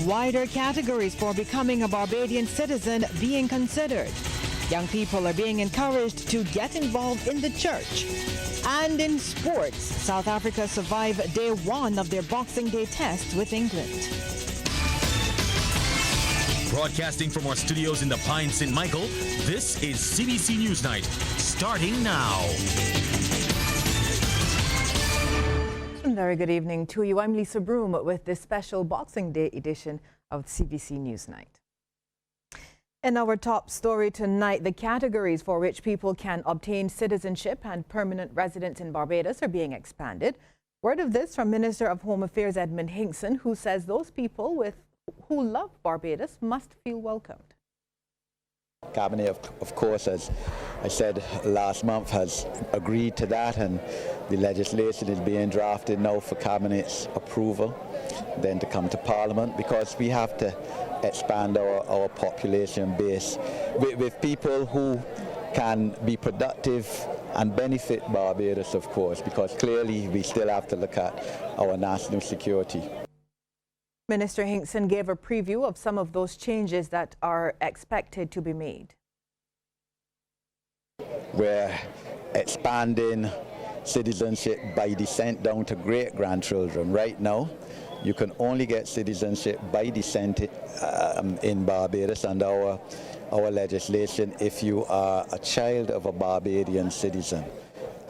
Wider categories for becoming a Barbadian citizen being considered. Young people are being encouraged to get involved in the church. And in sports, South Africa survived day one of their Boxing Day test with England. Broadcasting from our studios in the Pine St. Michael, this is CBC Newsnight, starting now. Very good evening to you. I'm Lisa Broom with this special Boxing Day edition of CBC Newsnight. In our top story tonight, the categories for which people can obtain citizenship and permanent residence in Barbados are being expanded. Word of this from Minister of Home Affairs Edmund Hinkson, who says those people who love Barbados must feel welcomed. Cabinet, of course, as I said last month, has agreed to that, and the legislation is being drafted now for Cabinet's approval, then to come to Parliament, because we have to expand our population base with people who can be productive and benefit Barbados, of course, because clearly we still have to look at our national security. Minister Hinkson gave a preview of some of those changes that are expected to be made. We're expanding citizenship by descent down to great-grandchildren. Right now, you can only get citizenship by descent in Barbados under our legislation if you are a child of a Barbadian citizen.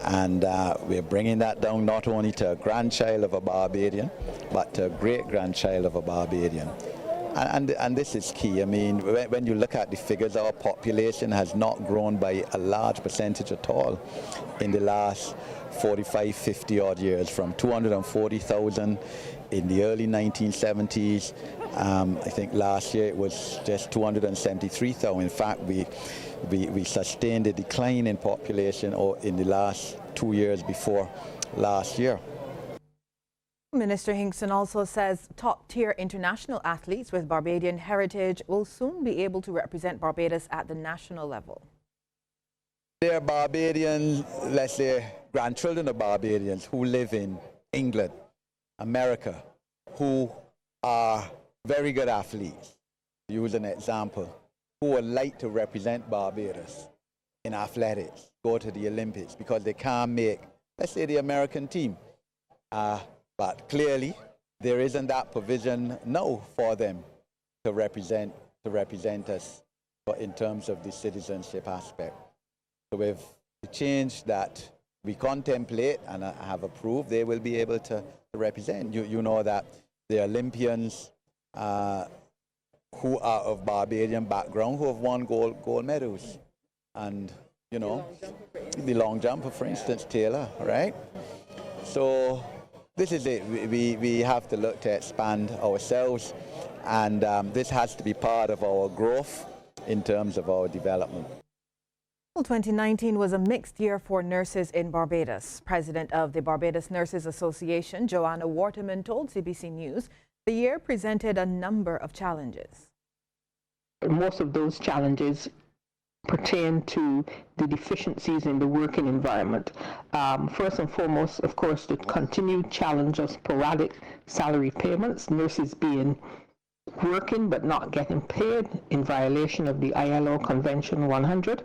And we're bringing that down not only to a grandchild of a Barbadian, but to a great-grandchild of a Barbadian. And this is key. I mean, when you look at the figures, our population has not grown by a large percentage at all in the last 45, 50 odd years, from 240,000 in the early 1970s. I think last year it was just 273,000. In fact, we sustained a decline in population in the last 2 years before last year. Minister Hinkson also says top-tier international athletes with Barbadian heritage will soon be able to represent Barbados at the national level. There are Barbadians, let's say grandchildren of Barbadians, who live in England, America, who are very good athletes. Use an example, who would like to represent Barbados in athletics, go to the Olympics, because they can't make, let's say, the American team. But clearly, there isn't that provision now for them to represent us in terms of the citizenship aspect. So with the change that we contemplate and have approved, they will be able to represent. You know that the Olympians who are of Barbadian background, who have won gold medals. And, you know, the long jumper, for instance, Taylor, right? So this is it. We have to look to expand ourselves, and this has to be part of our growth in terms of our development. Well, 2019 was a mixed year for nurses in Barbados. President of the Barbados Nurses Association, Joanna Waterman, told CBC News the year presented a number of challenges. Most of those challenges pertain to the deficiencies in the working environment. First and foremost, of course, the continued challenge of sporadic salary payments, nurses being working but not getting paid in violation of the ILO Convention 100.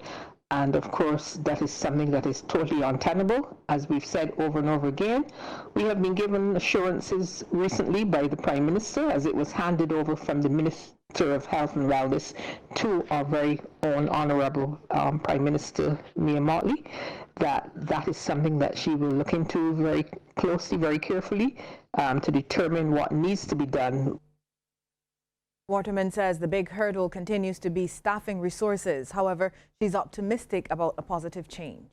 And of course, that is something that is totally untenable. As we've said over and over again, we have been given assurances recently by the Prime Minister, as it was handed over from the Minister of Health and Wellness to our very own Honourable Prime Minister Mia Mottley, that is something that she will look into very closely, very carefully, to determine what needs to be done. Waterman says the big hurdle continues to be staffing resources. However, she's optimistic about a positive change.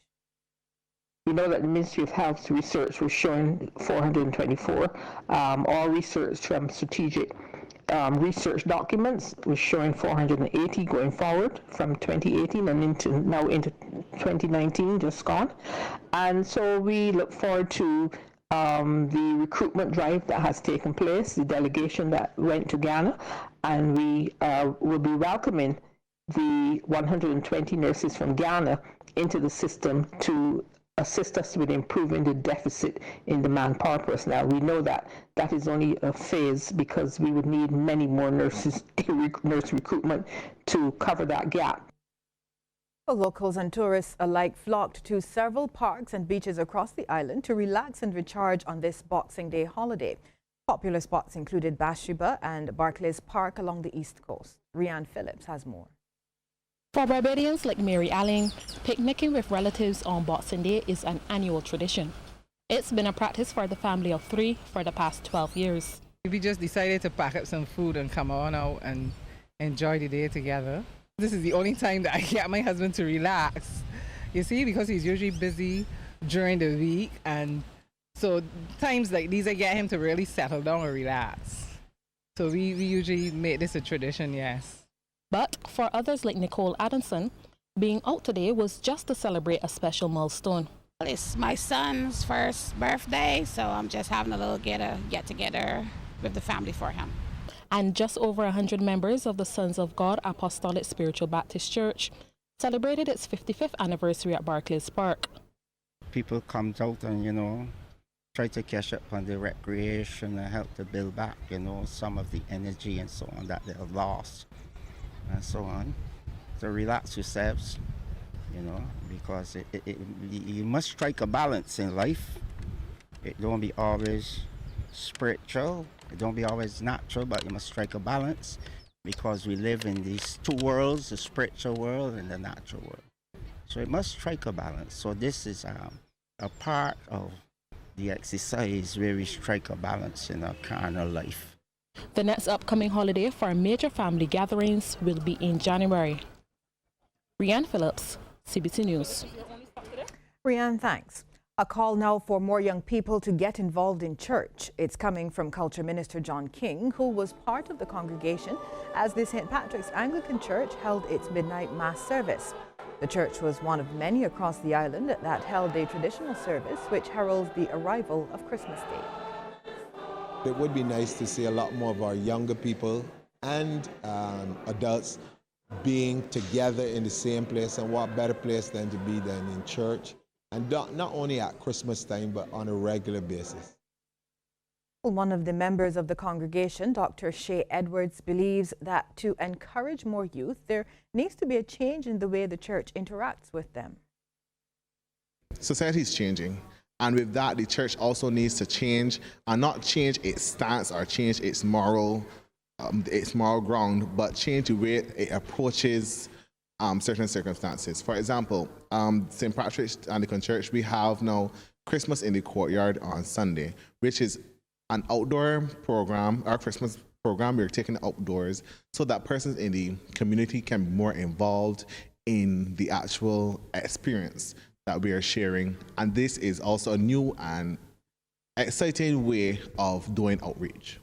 We know that the Ministry of Health's research was showing 424. All research from strategic research documents was showing 480 going forward from 2018 and into 2019, just gone. And so we look forward to the recruitment drive that has taken place, the delegation that went to Ghana, and we will be welcoming the 120 nurses from Ghana into the system to assist us with improving the deficit in the manpower personnel. We know that that is only a phase because we would need many more nurse recruitment to cover that gap. Well, locals and tourists alike flocked to several parks and beaches across the island to relax and recharge on this Boxing Day holiday. Popular spots included Bathsheba and Barclays Park along the East Coast. Rianne Phillips has more. For Barbadians like Mary Allen, picnicking with relatives on Boxing Day is an annual tradition. It's been a practice for the family of 3 for the past 12 years. We just decided to pack up some food and come on out and enjoy the day together. This is the only time that I get my husband to relax, you see, because he's usually busy during the week, and so times like these I get him to really settle down and relax. So we usually make this a tradition, yes. But for others like Nicole Adamson, being out today was just to celebrate a special milestone. It's my son's first birthday, so I'm just having a little get-together with the family for him. And just over 100 members of the Sons of God Apostolic Spiritual Baptist Church celebrated its 55th anniversary at Barclays Park. People come out and, try to catch up on the recreation and help to build back, some of the energy and so on that they've lost and so on. So relax yourselves, because you must strike a balance in life. It don't be always spiritual, it don't be always natural, but you must strike a balance because we live in these two worlds, the spiritual world and the natural world. So it must strike a balance. So this is a part of the exercise where we strike a balance in our carnal life. The next upcoming holiday for major family gatherings will be in January. Rianne Phillips, CBC News. Rianne, thanks. A call now for more young people to get involved in church. It's coming from Culture Minister John King, who was part of the congregation as the St. Patrick's Anglican Church held its midnight mass service. The church was one of many across the island that held a traditional service which heralds the arrival of Christmas Day. It would be nice to see a lot more of our younger people and adults being together in the same place, and what better place than to be then in church, and not only at Christmas time but on a regular basis. One of the members of the congregation, Dr. Shay Edwards, believes that to encourage more youth, there needs to be a change in the way the church interacts with them. Society is changing, and with that, the church also needs to change, and not change its stance or change its moral ground, but change the way it approaches certain circumstances. For example, St. Patrick's Anglican Church, we have now Christmas in the Courtyard on Sunday, which is an outdoor program, our Christmas program. We're taking it outdoors so that persons in the community can be more involved in the actual experience that we are sharing. And this is also a new and exciting way of doing outreach.